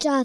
4।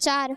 4।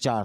4।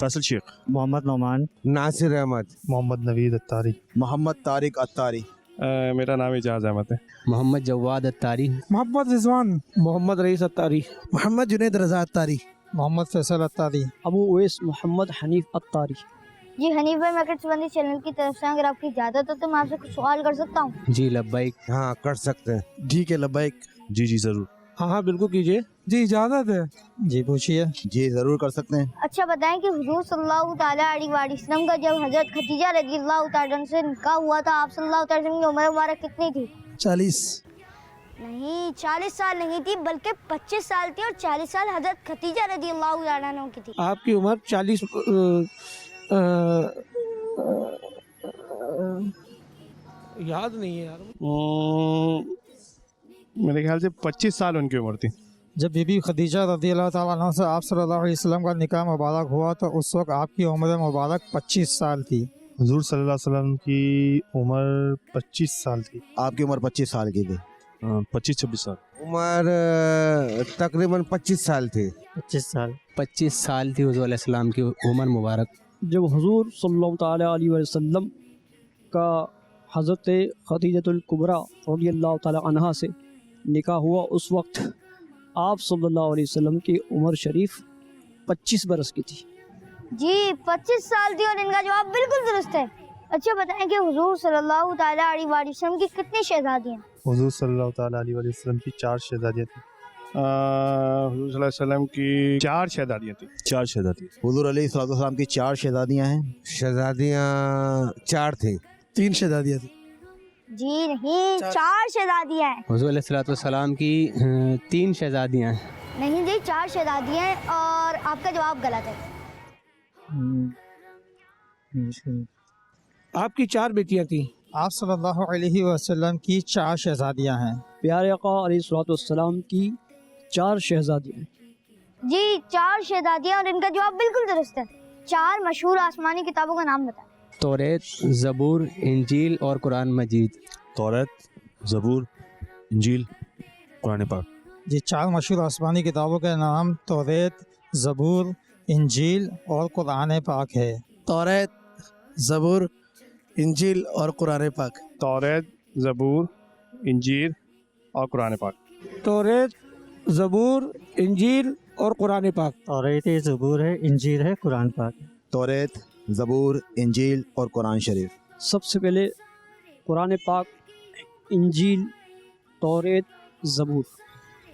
فیصل شیخ, محمد نعمان, ناصر احمد, محمد نوید اتاری, محمد طارق اتاری. میرا نام اعجاز احمد ہے. محمد جواد اتاری, محمد رضوان, محمد رئیس اتاری, محمد جنید رضا اتاری, محمد فیصل اتاری, ابو اویس محمد حنیف اتاری. جی حنیف بھائی میکٹ سبندی چینل کی طرف سے اگر آپ کی اجازت ہو تو میں آپ سے کچھ سوال کر سکتا ہوں؟ جی لبیک. ہاں کر سکتے ہیں. ٹھیک ہے لبیک. جی جی ضرور. ہاں بالکل کیجیے. جی اجازت ہے. جی پوچھیے. جی ضرور کر سکتے ہیں. اچھا بتائیں کہ حضور صلی اللہ تعالیٰ علیہ وآلہ وسلم کا جب حضرت خدیجہ رضی اللہ تعالیٰ عنہ سے نکاح ہوا تھا آپ صلی اللہ تعالیٰ وسلم کی عمر مبارک کتنی تھی؟ 40. نہیں 40 سال نہیں تھی بلکہ 25 سال تھی اور 40 سال حضرت خدیجہ رضی اللہ تعالیٰ عنہ کی تھی. آپ کی عمر 40 یاد نہیں ہے یار. میرے خیال سے 25 سال ان کی عمر تھی. جب بی بی خدیجہ رضی اللہ تعالیٰ عنہ سے آپ صلی اللہ علیہ وسلم کا نکاح مبارک ہوا تو اس وقت آپ کی عمر مبارک 25 سال تھی. حضور صلی اللہ علیہ وسلم کی عمر 25 سال تھی. آپ کی عمر 25 سال کی تھی. 25-26 سال. عمر تقریباً 25 سال تھی. 25 سال تھی حضور علیہ السلام کی عمر مبارک. جب حضور صلی اللہ تعالیٰ علیہ وسلم کا حضرت خدیجۃ الکبریٰ رضی اللہ تعالیٰ عنہ سے نکاح ہوا اس وقت آپ صلی اللہ علیہ وسلم کی عمر شریف 25 برس کی تھی. جی 25 سال تھی اور ان کا جواب بالکل درست ہے. اچھا بتائیں کہ حضور صلی اللہ تعالیٰ علیہ وآلہ وسلم کی کتنی شہزادیاں ہیں؟ حضور صلی اللہ تعالیٰ علیہ وسلم کی 4 شہزادیاں تھیں. حضور صلی اللہ علیہ وسلم کی 4 شہزادیاں تھیں. 4 شہزادیاں. حضور علیہ السلام کی 4 شہزادیاں ہیں. شہزادیاں 4 تھیں. 3 شہزادیاں تھیں. جی نہیں 4 شہزادیاں ہیں. حضور علیہ السلام کی 3 شہزادیاں ہیں. نہیں جی 4 شہزادیاں ہیں اور آپ کا جواب غلط ہے. آپ کی 4 بیٹیاں تھیں. آپ صلی اللہ علیہ وسلم کی 4 شہزادیاں ہیں. پیارے آقا علیہ السلام کی 4 شہزادیاں ہیں. جی 4 شہزادیاں اور ان کا جواب بالکل درست ہے. 4 مشہور آسمانی کتابوں کا نام بتائیں. توریت, زبور, انجیل اور قرآن مجید. توریت, زبور, انجیل, قرآن پاک. جی 4 مشہور آسمانی کتابوں کے نام توریت, زبور, انجیل اور قرآن پاک ہے. توریت, زبور, انجیل اور قرآن پاک. توریت, زبور, انجیل اور قرآن پاک. توریت, زبور, انجیل اور قرآن پاک. توریت, زبور ہے, انجیل ہے, قرآن پاک. توریت, زبور, انجیل اور قرآن شریف. سب سے پہلے قرآن پاک, انجیل, توریت, زبور.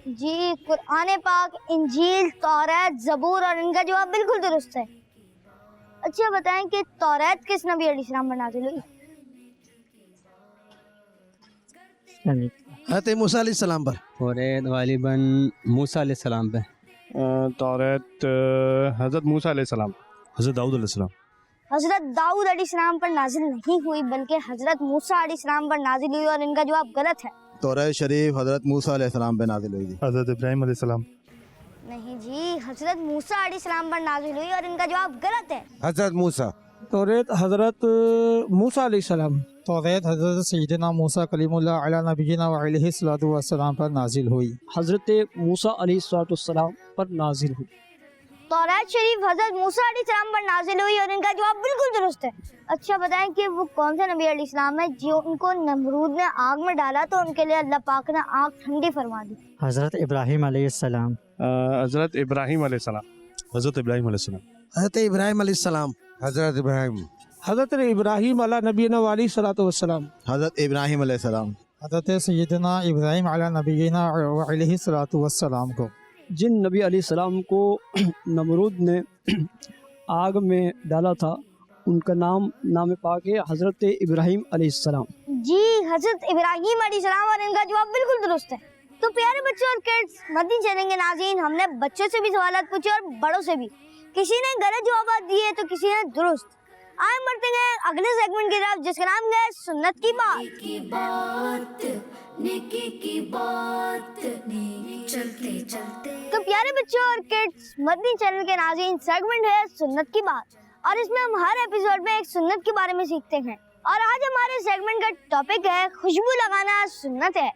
جی قرآن پاک, انجیل, توریت, زبور اور ان کا جواب بالکل درست ہے. اچھا بتائیں کہ توریت کس نبی علیہ السلام پر نازل ہوئی؟ حضرت موسیٰ علیہ السلام پر. توریت غالباً موسیٰ علیہ السلام پہ. توریت حضرت موسیٰ علیہ السلام, حضرت داؤد علیہ السلام. حضرت داؤد علیہ السلام پر نازل نہیں ہوئی بلکہ حضرت موسیٰ علیہ السلام پر نازل ہوئی اور ان کا جواب غلط ہے. توریت شریف حضرت موسیٰ علیہ السلام پہ نازل ہوئی تھی. حضرت ابراہیم علیہ السلام. نہیں جی حضرت موسیٰ علیہ السلام پر نازل ہوئی اور ان کا جواب غلط ہے. حضرت موسیٰ. توریت حضرت موسیٰ علیہ السلام. توریت حضرت سیدنا موسیٰ کلیم اللہ علیہ نبینا و علیہ السلام پر نازل ہوئی. حضرت موسیٰ علیہ السلام پر نازل ہوئی. توریت شریف حضرت موسیٰ علیہ السلام پر نازل ہوئی اور ان کا جواب بالکل درست ہے. اچھا بتائیں کہ وہ کون سے نبی علیہ السلام ہے جو ان کو نمرود نے آگ میں ڈالا تو ان کے لیے اللہ پاک نے آگ ٹھنڈی فرما دی؟ حضرت ابراہیم علیہ السلام. حضرت ابراہیم علیہ السلام. حضرت ابراہیم علیہ السلام. حضرت ابراہیم علیہ السلام. حضرت ابراہیم. حضرت ابراہیم علیہ نبینا علیہ الصلوۃ والسلام. حضرت ابراہیم علیہ السلام. حضرت سیدنا ابراہیم علیہ نبینا و علیہ السلام کو جن نبی علیہ السلام کو نمرود نے آگ میں ڈالا تھا ان کا نام پاک ہے حضرت ابراہیم علیہ السلام. جی حضرت ابراہیم علیہ السلام اور ان کا جواب بالکل درست ہے. تو پیارے بچوں اور کڈس مدنی چینل کے ناظرین, ہم نے بچوں سے بھی سوالات پوچھے اور بڑوں سے بھی. کسی نے غلط جوابات دیے تو کسی نے درست. آئے بڑھتے ہیں اگلے سیگمنٹ کی طرف جس کا نام ہے سنت کی بات. نیکی کی بات چلتے چلتے. تو پیارے بچوں اور کڈس مدنی چینل کے ناظرین, سیگمنٹ ہے سنت کی بات اور اس میں ہم ہر ایپیسوڈ میں ایک سنت کے بارے میں سیکھتے ہیں. اور آج ہمارے سیگمنٹ کا ٹاپک ہے خوشبو لگانا سنت ہے.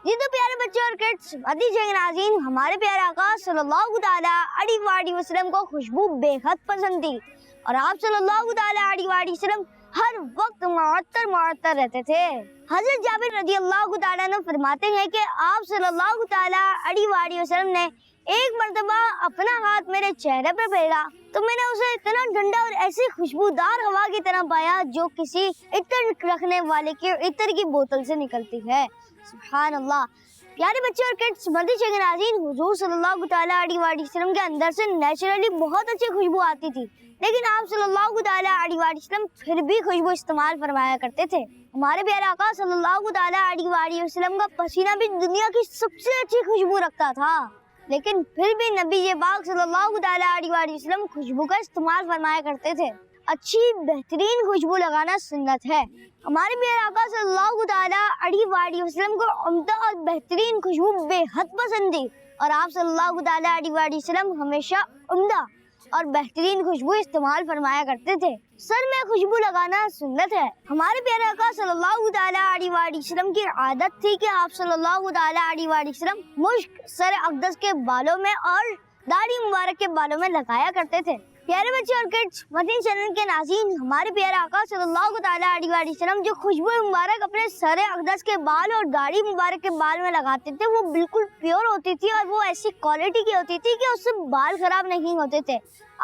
جی تو پیارے بچے اور کڈس، عزیز ناظرین، ہمارے پیارے آقا صلی اللہ تعالیٰ علیہ وسلم کو خوشبو بے حد پسند تھی، اور آپ صلی اللہ تعالیٰ علیہ وسلم ہر وقت معطر رہتے تھے۔ حضرت جابر رضی اللہ تعالیٰ عنہ فرماتے ہیں کہ آپ صلی اللہ تعالیٰ علیہ وسلم نے ایک مرتبہ اپنا ہاتھ میرے چہرے پہ پھیرا تو میں نے اسے اتنا ٹھنڈا اور ایسی خوشبودار ہوا کی طرح پایا جو کسی عطر رکھنے والے کے عطر کی بوتل سے نکلتی ہے۔ سبحان اللہ۔ پیارے بچے اور کڈس، مدنی ناظرین، حضور صلی اللہ تعالیٰ علیہ وسلم کے اندر سے نیچرلی بہت اچھی خوشبو آتی تھی، لیکن آپ صلی اللہ تعالیٰ علیہ وسلم پھر بھی خوشبو استعمال فرمایا کرتے تھے۔ ہمارے پیارے آقا صلی اللہ تعالیٰ علیہ وسلم کا پسینہ بھی دنیا کی سب سے اچھی خوشبو رکھتا تھا، لیکن پھر بھی نبی پاک صلی اللہ تعالیٰ علیہ وسلم خوشبو کا استعمال فرمایا کرتے تھے۔ اچھی بہترین خوشبو لگانا سنت ہے۔ ہمارے پیارے آقا صلی اللہ تعالیٰ علیہ وسلم کو عمدہ اور بہترین خوشبو بے حد پسند تھی، اور آپ صلی اللہ تعالیٰ علیہ وسلم ہمیشہ عمدہ اور بہترین خوشبو استعمال فرمایا کرتے تھے۔ سر میں خوشبو لگانا سنت ہے۔ ہمارے پیارے آقا صلی اللہ تعالیٰ علیہ وسلم کی عادت تھی کہ آپ صلی اللہ تعالیٰ علیہ وسلم مشک سر اقدس کے بالوں میں اور داڑھی مبارک کے بالوں میں لگایا کرتے تھے۔ پیارے بچے اور کڈس، مدنی چینل کے ناظرین، ہمارے پیارے آقا صلی اللہ تعالیٰ علیہ وسلم جو خوشبو مبارک اپنے سر اقدس کے بال اور داڑھی مبارک کے بال میں لگاتے تھے وہ بالکل پیور ہوتی تھی، اور وہ ایسی کوالٹی کی ہوتی تھی کہ اس سے بال خراب نہیں ہوتے تھے۔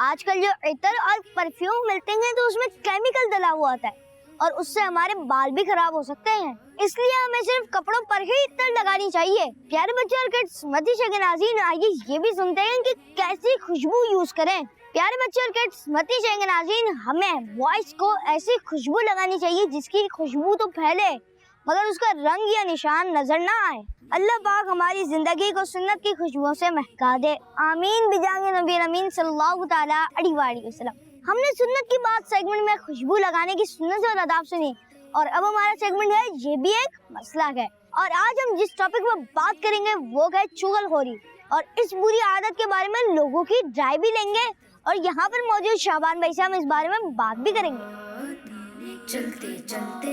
آج کل جو عطر اور پرفیوم ملتے ہیں تو اس میں کیمیکل ڈلا ہوا ہوتا ہے، اور اس سے ہمارے بال بھی خراب ہو سکتے ہیں، اس لیے ہمیں صرف کپڑوں پر ہی عطر لگانی چاہیے۔ پیارے بچے اور کڈس، مدنی کے ناظرین، آئیے یہ بھی سنتے ہیں کہ کیسی خوشبو یوز کریں۔ پیارے بچے اور کڈس، مدنی کے ناظرین، ہمیں وائس کو ایسی خوشبو لگانی چاہیے جس کی خوشبو تو پھیلے مگر اس کا رنگ یا نشان نظر نہ آئے۔ اللہ پاک ہماری زندگی کو سنت کی خوشبو سے مہکا دے، آمین بجانب نبی امین صلی اللہ تعالیٰ علیہ وسلم۔ ہم نے سنت کی بات سیگمنٹ میں خوشبو لگانے کی سنت اور آداب سنی، اور اب ہمارا سیگمنٹ ہے یہ بھی ایک مسئلہ ہے، اور آج ہم جس ٹاپک پر بات کریں گے وہ ہے چغل خوری، اور اس بری عادت کے بارے میں لوگوں کی رائے بھی لیں گے، اور یہاں پر موجود شعبان بھائی سے ہم اس بارے میں بات بھی کریں گے۔ چلتے چلتے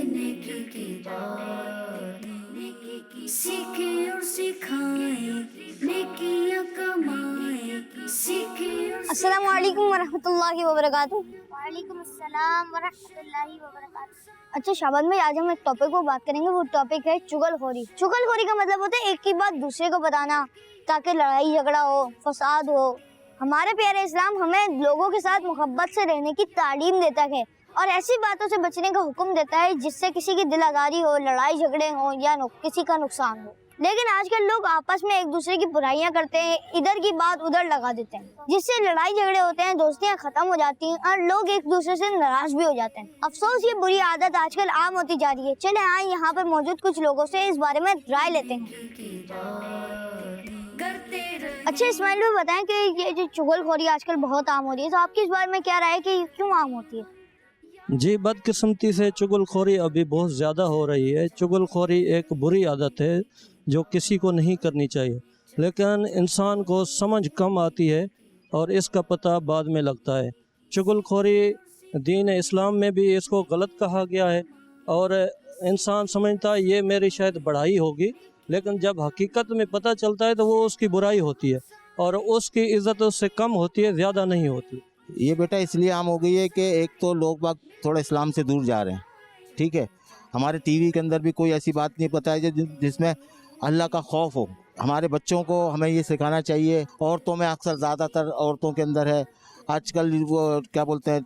نیکی کی بات، سیکھیں اور سکھائیں، نیکیاں کمائیں، سیکھیں اور السلام علیکم ورحمۃ اللہ وبرکاتہ۔ وعلیکم السلام ورحمۃ اللہ وبرکاتہ۔ اچھا شعبان بھائی، آج ہم ایک ٹاپک پر بات کریں گے، وہ ٹاپک ہے چغل خوری۔ چغل خوری کا مطلب ہوتا ہے ایک کی بات دوسرے کو بتانا تاکہ لڑائی جھگڑا ہو، فساد ہو۔ ہمارے پیارے اسلام ہمیں لوگوں کے ساتھ محبت سے رہنے کی تعلیم دیتا ہے، اور ایسی باتوں سے بچنے کا حکم دیتا ہے جس سے کسی کی دل آزاری ہو، لڑائی جھگڑے ہوں یا کسی کا نقصان ہو۔ لیکن آج کل لوگ آپس میں ایک دوسرے کی برائیاں کرتے ہیں، ادھر کی بات ادھر لگا دیتے ہیں، جس سے لڑائی جھگڑے ہوتے ہیں، دوستیاں ختم ہو جاتی ہیں، اور لوگ ایک دوسرے سے ناراض بھی ہو جاتے ہیں۔ افسوس یہ بری عادت آج کل عام ہوتی جا رہی ہے۔ چلے آئیں یہاں پر موجود کچھ لوگوں سے اس بارے میں رائے لیتے ہیں۔ اچھا اسماعیل بھائی بتائیں کہ یہ جو چغل خوری آج کل بہت عام ہو رہی ہے، تو آپ کی اس بارے میں کیا رائے ہے کہ یہ کیوں عام ہوتی ہے؟ جی، بدقسمتی سے چغل خوری ابھی بہت زیادہ ہو رہی ہے۔ چغل خوری ایک بری عادت ہے جو کسی کو نہیں کرنی چاہیے، لیکن انسان کو سمجھ کم آتی ہے اور اس کا پتہ بعد میں لگتا ہے۔ چغل خوری دین اسلام میں بھی اس کو غلط کہا گیا ہے، اور انسان سمجھتا ہے یہ میری شاید بڑائی ہوگی، لیکن جب حقیقت میں پتہ چلتا ہے تو وہ اس کی برائی ہوتی ہے، اور اس کی عزت اس سے کم ہوتی ہے، زیادہ نہیں ہوتی۔ یہ بیٹا اس لیے عام ہو گئی ہے کہ ایک تو لوگ باگ تھوڑا اسلام سے دور جا رہے ہیں، ٹھیک ہے۔ ہمارے ٹی وی کے اندر بھی کوئی ایسی بات نہیں بتائی جس میں اللہ کا خوف ہو۔ ہمارے بچوں کو ہمیں یہ سکھانا چاہیے۔ عورتوں میں اکثر زیادہ تر عورتوں کے اندر ہے، آج کل وہ کیا بولتے ہیں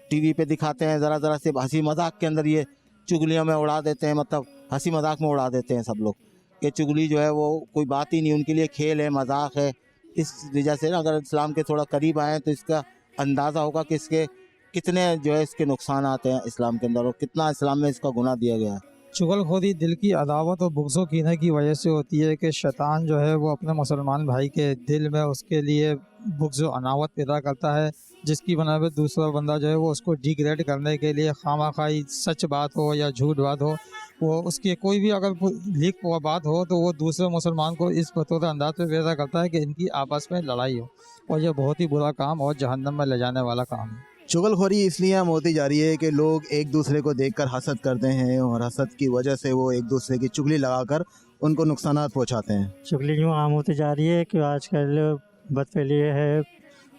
ٹی وی پہ دکھاتے ہیں، ذرا ذرا سے ہنسی مذاق کے اندر یہ چگلیوں میں اڑا دیتے ہیں، مطلب ہنسی مذاق میں اڑا دیتے ہیں سب لوگ کہ چگلی جو ہے وہ کوئی بات ہی نہیں، ان کے لیے کھیل ہے، مذاق ہے۔ اس وجہ سے نا اگر اسلام کے تھوڑا قریب آئیں تو اس کا اندازہ ہوگا کہ اس کے کتنے جو ہے اس کے نقصانات ہیں اسلام کے اندر، اور کتنا اسلام میں اس کا گناہ دیا گیا ہے۔ چغل خوری دل کی عداوت اور بغض و کینہ کی وجہ سے ہوتی ہے کہ شیطان جو ہے وہ اپنے مسلمان بھائی کے دل میں اس کے لیے بغض و عداوت پیدا کرتا ہے، جس کی بنا پہ دوسرا بندہ جو ہے وہ اس کو ڈیگریڈ کرنے کے لیے خواہ خواہی سچ بات ہو یا جھوٹ بات ہو، وہ اس کی کوئی بھی اگر لیک ہوا بات ہو تو وہ دوسرے مسلمان کو اس بطور انداز پہ پیدا کرتا ہے کہ ان کی آپس میں لڑائی ہو، اور یہ بہت ہی برا کام اور جہنم میں لے جانے والا کام ہے۔ چغل خوری اس لیے عام ہوتی جا رہی ہے کہ لوگ ایک دوسرے کو دیکھ کر حسد کرتے ہیں اور حسد کی وجہ سے وہ ایک دوسرے کی چغلی لگا کر ان کو نقصانات پہنچاتے ہیں. چغلی یوں عام ہوتی جا رہی ہے کہ آج کل بد فعلی ہے،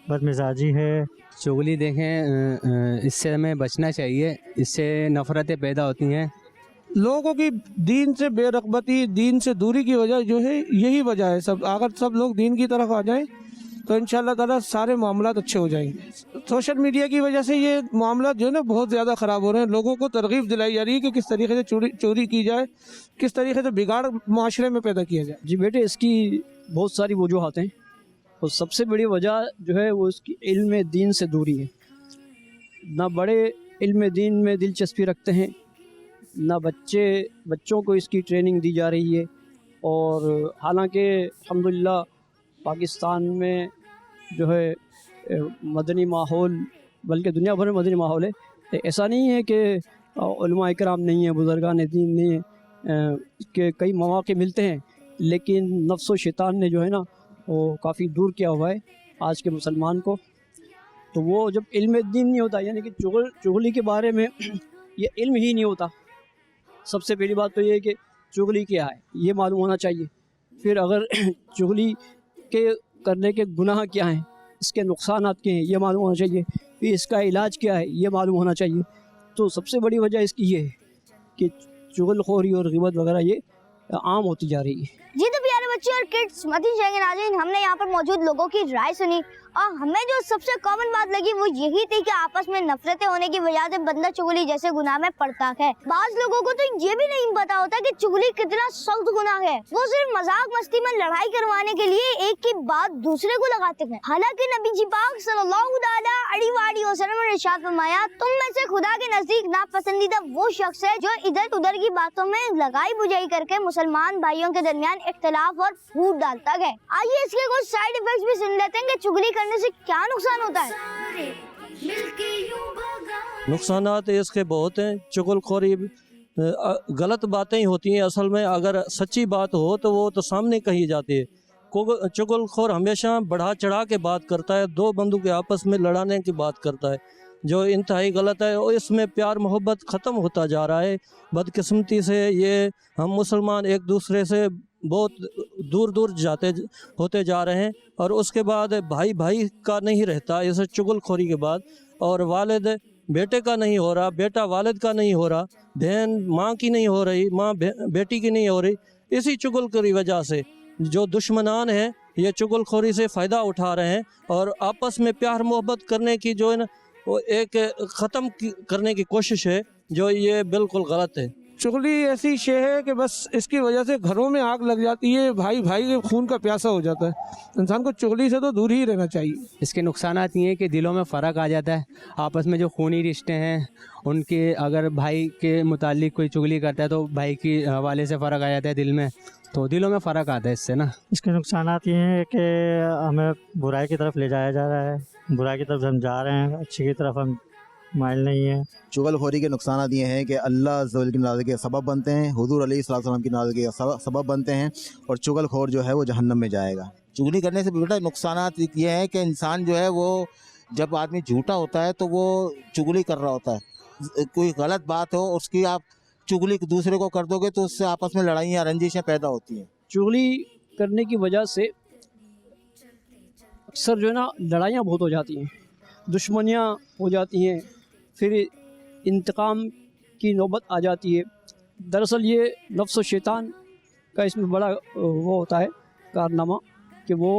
بد مزاجی ہے. چغلی دیکھیں اس سے ہمیں بچنا چاہیے، اس سے نفرتیں پیدا ہوتی ہیں. لوگوں کی دین سے بے رغبتی، دین سے دوری کی وجہ جو ہے یہی وجہ ہے. اگر سب لوگ دین کی طرف آ جائیں تو انشاءاللہ تعالیٰ سارے معاملات اچھے ہو جائیں گے. سوشل میڈیا کی وجہ سے یہ معاملات جو ہے نا بہت زیادہ خراب ہو رہے ہیں. لوگوں کو ترغیب دلائی جا رہی ہے کہ کس طریقے سے چوری کی جائے، کس طریقے سے بگاڑ معاشرے میں پیدا کیا جائے. جی بیٹے، اس کی بہت ساری وجوہات ہیں اور سب سے بڑی وجہ جو ہے وہ اس کی علم دین سے دوری ہے. نہ بڑے علم دین میں دلچسپی رکھتے ہیں، نہ بچوں کو اس کی ٹریننگ دی جا رہی ہے. اور حالانکہ الحمدللہ پاکستان میں جو ہے مدنی ماحول، بلکہ دنیا بھر میں مدنی ماحول ہے. ایسا نہیں ہے کہ علماء اکرام نہیں ہیں، بزرگان دین نہیں ہیں، کہ کئی مواقع ملتے ہیں، لیکن نفس و شیطان نے جو ہے نا وہ کافی دور کیا ہوا ہے آج کے مسلمان کو. تو وہ جب علم دین نہیں ہوتا، یعنی کہ چغلی کے بارے میں یہ علم ہی نہیں ہوتا. سب سے پہلی بات تو یہ ہے کہ چغلی کیا ہے یہ معلوم ہونا چاہیے. پھر اگر چغلی کے کرنے کے گناہ کیا ہیں، اس کے نقصانات کیا ہیں یہ معلوم ہونا چاہیے. پھر اس کا علاج کیا ہے یہ معلوم ہونا چاہیے. تو سب سے بڑی وجہ اس کی یہ ہے کہ چغل خوری اور غیبت وغیرہ یہ عام ہوتی جا رہی ہے. جی تو پیارے بچے اور کڈس، مدنی چینل کے ناظرین، ہم نے یہاں پر موجود لوگوں کی رائے سنی اور ہمیں جو سب سے کامن بات لگی وہ یہی تھی کہ آپس میں نفرتیں ہونے کی وجہ سے بندہ چغلی جیسے گناہ میں پڑتا ہے. بعض لوگوں کو تو یہ بھی نہیں پتا ہوتا کہ چغلی کتنا سخت گناہ ہے. وہ صرف مذاق مستی میں لڑائی کروانے کے لیے ایک کی بات دوسرے کو لگاتے ہیں. حالانکہ نبی جی پاک صلی اللہ تعالیٰ علیہ وسلم نے ارشاد فرمایا، تم میں سے خدا کے نزدیک ناپسندیدہ وہ شخص ہے جو ادھر ادھر کی باتوں میں لگائی بجائی کر کے مسلمان بھائیوں کے درمیان اختلاف اور پھوٹ ڈالتا ہے. آئیے اس کے کچھ سائیڈ ایفیکٹس بھی سن لیتے ہیں کہ چغلی کرنے سے کیا نقصان ہوتا ہے. نقصانات اس کے بہت ہیں. چغل خوری غلط باتیں ہی ہوتی ہیں. اصل میں اگر سچی بات ہو تو وہ تو سامنے کہی جاتی ہے. چغل خور ہمیشہ بڑھا چڑھا کے بات کرتا ہے، دو بندوں کے آپس میں لڑانے کی بات کرتا ہے، جو انتہائی غلط ہے. اور اس میں پیار محبت ختم ہوتا جا رہا ہے. بدقسمتی سے یہ ہم مسلمان ایک دوسرے سے بہت دور دور ہوتے جا رہے ہیں. اور اس کے بعد بھائی بھائی کا نہیں رہتا اس چغل خوری کے بعد، اور والد بیٹے کا نہیں ہو رہا، بیٹا والد کا نہیں ہو رہا، بہن ماں کی نہیں ہو رہی، ماں بیٹی کی نہیں ہو رہی. اسی چغل کی وجہ سے جو دشمنان ہیں یہ چغل خوری سے فائدہ اٹھا رہے ہیں اور آپس میں پیار محبت کرنے کی جو ہے نا وہ ایک ختم کرنے کی کوشش ہے، جو یہ بالکل غلط ہے. چغلی ایسی شے ہے کہ بس اس کی وجہ سے گھروں میں آگ لگ جاتی ہے، بھائی بھائی کے خون کا پیاسا ہو جاتا ہے. انسان کو چغلی سے تو دور ہی رہنا چاہیے. اس کے نقصانات یہ ہیں کہ دلوں میں فرق آ جاتا ہے. آپس میں جو خونی رشتے ہیں ان کے، اگر بھائی کے متعلق کوئی چغلی کرتا ہے تو بھائی کے حوالے سے فرق آ جاتا ہے دل میں، تو دلوں میں فرق آتا ہے اس سے نا. اس کے نقصانات یہ ہیں کہ ہمیں برائی کی طرف لے جایا جا رہا ہے، برائی کی طرف ہم جا رہے ہیں، اچھی کی طرف ہم مائل نہیں ہیں. چغل خوری کے نقصانات یہ ہیں کہ اللہ عز و جل کی ناراضگی کا سبب بنتے ہیں، حضور علیہ الصلوۃ والسلام کی ناراضگی کا سبب بنتے ہیں، اور چغل خور جو ہے وہ جہنم میں جائے گا. چغلی کرنے سے بیٹا نقصانات یہ ہے کہ انسان جو ہے وہ جب آدمی جھوٹا ہوتا ہے تو وہ چغلی کر رہا ہوتا ہے. کوئی غلط بات ہو اس کی آپ چغلی دوسرے کو کر دو گے تو اس سے آپس میں لڑائیاں رنجشیں پیدا ہوتی ہیں. چغلی کرنے کی وجہ سے اکثر جو ہے نا لڑائیاں بہت ہو جاتی ہیں، دشمنیاں ہو جاتی ہیں، پھر انتقام کی نوبت آ جاتی ہے. دراصل یہ نفس و شیطان کا اس میں بڑا وہ ہوتا ہے کارنامہ کہ وہ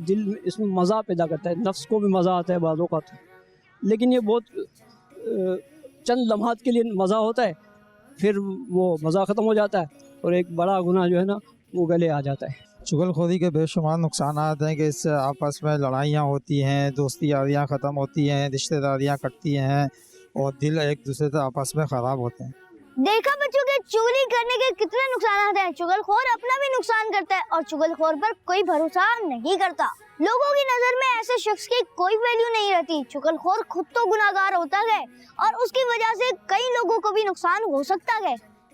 دل میں اس میں مزہ پیدا کرتا ہے. نفس کو بھی مزہ آتا ہے بعض اوقات، لیکن یہ بہت چند لمحات کے لیے مزہ ہوتا ہے، پھر وہ مزہ ختم ہو جاتا ہے اور ایک بڑا گناہ جو ہے نا وہ گلے آ جاتا ہے. چغل خوری کے بے شمار نقصانات ہیں کہ اس سے آپس میں لڑائیاں ہوتی ہیں، دوستی یاریاں ختم ہوتی ہیں، رشتہ داریاں کٹتی ہیں اور دل ایک دوسرے سے آپس میں خراب ہوتے ہیں. دیکھا بچوں کے چغلی کرنے کے کتنے نقصانات ہیں. چغل خور اپنا بھی نقصان کرتا ہے اور چغل خور پر کوئی بھروسہ نہیں کرتا. لوگوں کی نظر میں ایسے شخص کی کوئی ویلیو نہیں رہتی. چغل خور خود تو گناہگار ہوتا ہے اور اس کی وجہ سے کئی لوگوں کو بھی نقصان ہو سکتا ہے.